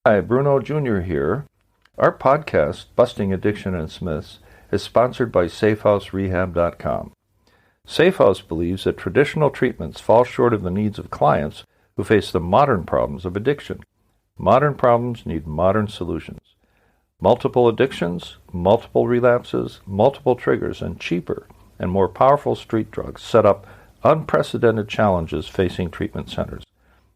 Hi, Bruno Jr. here. Our podcast, Busting Addiction and Myths, is sponsored by SafeHouseRehab.com. SafeHouse believes that traditional treatments fall short of the needs of clients who face the modern problems of addiction. Modern problems need modern solutions. Multiple addictions, multiple relapses, multiple triggers, and cheaper and more powerful street drugs set up unprecedented challenges facing treatment centers.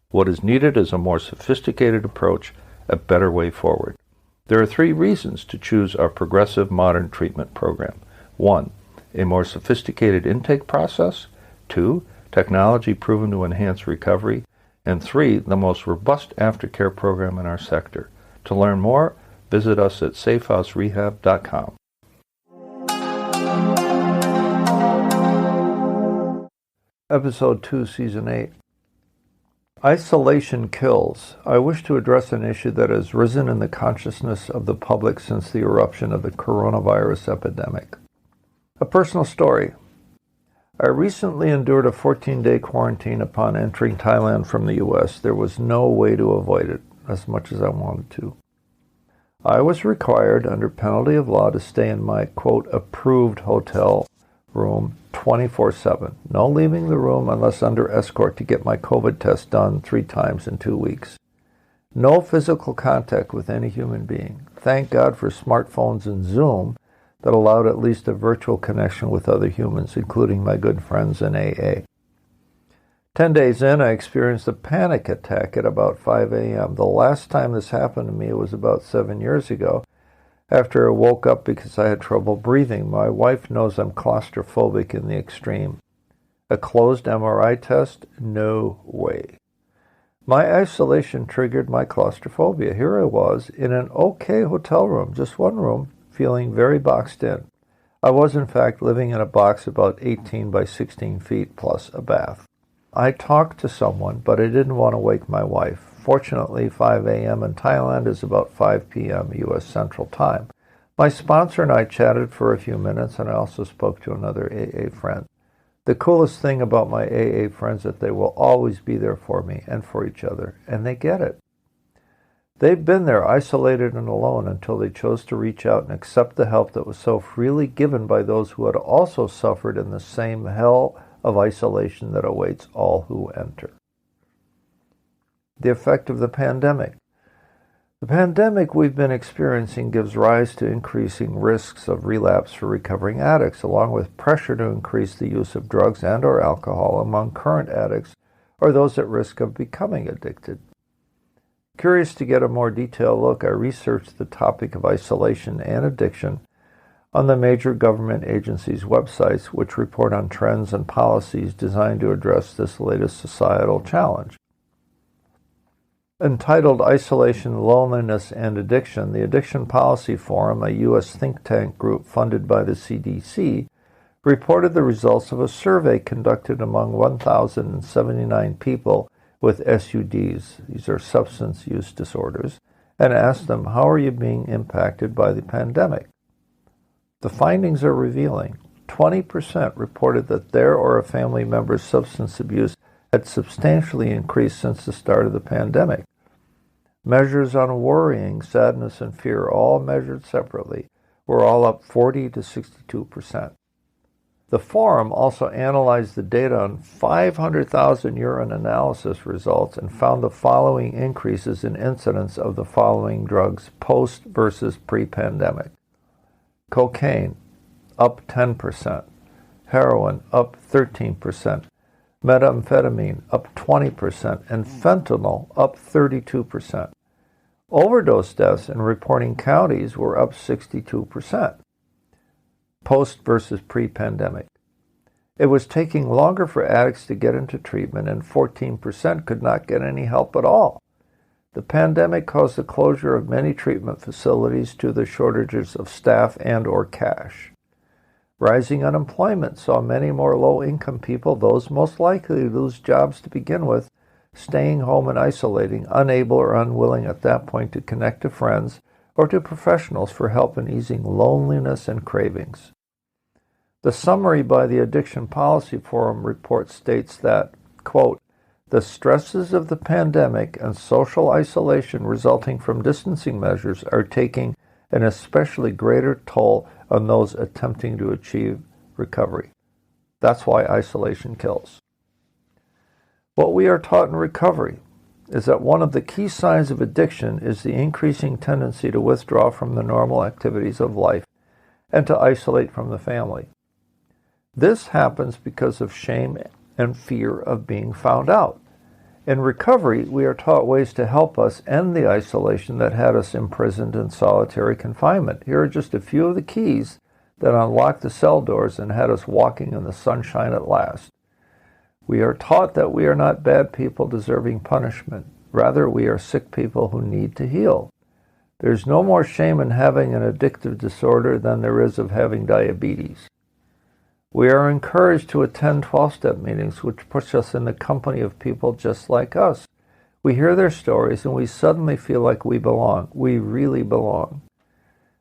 What is needed is a more sophisticated approach, a better way forward. There are 3 reasons to choose our progressive modern treatment program. 1, a more sophisticated intake process. 2, technology proven to enhance recovery. And 3, the most robust aftercare program in our sector. To learn more, visit us at safehouserehab.com. Episode 2, Season 8. Isolation kills. I wish to address an issue that has risen in the consciousness of the public since the eruption of the coronavirus epidemic. A personal story. I recently endured a 14-day quarantine upon entering Thailand from the U.S. There was no way to avoid it, as much as I wanted to. I was required, under penalty of law, to stay in my, quote, approved hotel room 24/7. No leaving the room unless under escort to get my COVID test done 3 times in 2 weeks. No physical contact with any human being. Thank God for smartphones and Zoom that allowed at least a virtual connection with other humans, including my good friends in AA. 10 days in, I experienced a panic attack at about 5 a.m. The last time this happened to me was about 7 years ago, after I woke up because I had trouble breathing. My wife knows I'm claustrophobic in the extreme. A closed MRI test? No way. My isolation triggered my claustrophobia. Here I was in an okay hotel room, just one room, feeling very boxed in. I was in fact living in a box about 18 by 16 feet plus a bath. I talked to someone, but I didn't want to wake my wife. Fortunately, 5 a.m. in Thailand is about 5 p.m. U.S. Central Time. My sponsor and I chatted for a few minutes, and I also spoke to another AA friend. The coolest thing about my AA friends is that they will always be there for me and for each other, and they get it. They've been there isolated and alone until they chose to reach out and accept the help that was so freely given by those who had also suffered in the same hell of isolation that awaits all who enter. The effect of the pandemic. The pandemic we've been experiencing gives rise to increasing risks of relapse for recovering addicts, along with pressure to increase the use of drugs and or alcohol among current addicts or those at risk of becoming addicted. Curious to get a more detailed look, I researched the topic of isolation and addiction on the major government agencies' websites, which report on trends and policies designed to address this latest societal challenge. Entitled Isolation, Loneliness, and Addiction, the Addiction Policy Forum, a U.S. think tank group funded by the CDC, reported the results of a survey conducted among 1,079 people with SUDs, these are substance use disorders, and asked them, how are you being impacted by the pandemic? The findings are revealing. 20% reported that their or a family member's substance abuse had substantially increased since the start of the pandemic. Measures on worrying, sadness, and fear, all measured separately, were all up 40 to 62%. The forum also analyzed the data on 500,000 urine analysis results and found the following increases in incidence of the following drugs post versus pre-pandemic. Cocaine, up 10%. Heroin, up 13%. Methamphetamine, up 20%. And fentanyl, up 32%. Overdose deaths in reporting counties were up 62%. Post versus pre-pandemic. It was taking longer for addicts to get into treatment, and 14% could not get any help at all. The pandemic caused the closure of many treatment facilities due to the shortages of staff and or cash. Rising unemployment saw many more low-income people, those most likely to lose jobs to begin with, staying home and isolating, unable or unwilling at that point to connect to friends or to professionals for help in easing loneliness and cravings. The summary by the Addiction Policy Forum report states that, quote, The stresses of the pandemic and social isolation resulting from distancing measures are taking an especially greater toll on those attempting to achieve recovery. That's why isolation kills. What we are taught in recovery is that one of the key signs of addiction is the increasing tendency to withdraw from the normal activities of life and to isolate from the family. This happens because of shame and fear of being found out. In recovery, we are taught ways to help us end the isolation that had us imprisoned in solitary confinement. Here are just a few of the keys that unlocked the cell doors and had us walking in the sunshine at last. We are taught that we are not bad people deserving punishment. Rather, we are sick people who need to heal. There's no more shame in having an addictive disorder than there is of having diabetes. We are encouraged to attend 12-step meetings, which puts us in the company of people just like us. We hear their stories and we suddenly feel like we belong. We really belong.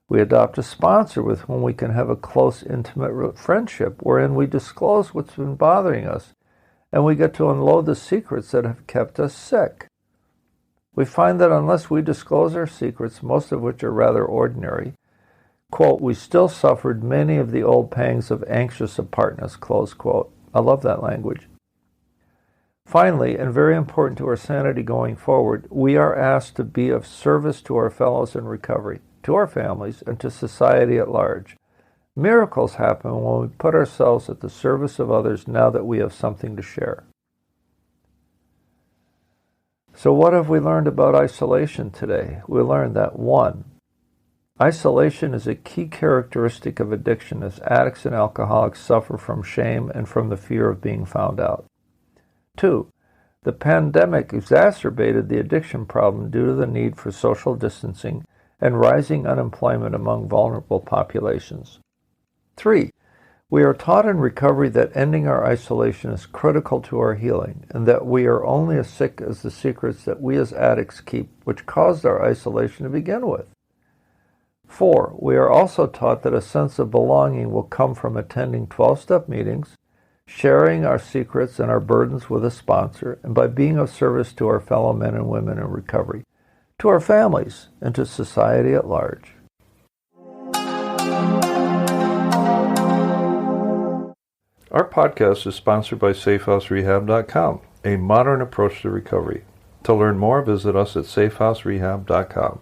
We adopt a sponsor with whom we can have a close, intimate friendship wherein we disclose what's been bothering us, and we get to unload the secrets that have kept us sick. We find that unless we disclose our secrets, most of which are rather ordinary, quote, we still suffered many of the old pangs of anxious apartness, close quote. I love that language. Finally, and very important to our sanity going forward, we are asked to be of service to our fellows in recovery, to our families, and to society at large. Miracles happen when we put ourselves at the service of others now that we have something to share. So what have we learned about isolation today? We learned that 1. Isolation is a key characteristic of addiction, as addicts and alcoholics suffer from shame and from the fear of being found out. 2. The pandemic exacerbated the addiction problem due to the need for social distancing and rising unemployment among vulnerable populations. 3. We are taught in recovery that ending our isolation is critical to our healing, and that we are only as sick as the secrets that we as addicts keep, which caused our isolation to begin with. 4. We are also taught that a sense of belonging will come from attending 12-step meetings, sharing our secrets and our burdens with a sponsor, and by being of service to our fellow men and women in recovery, to our families, and to society at large. Our podcast is sponsored by SafeHouseRehab.com, a modern approach to recovery. To learn more, visit us at SafeHouseRehab.com.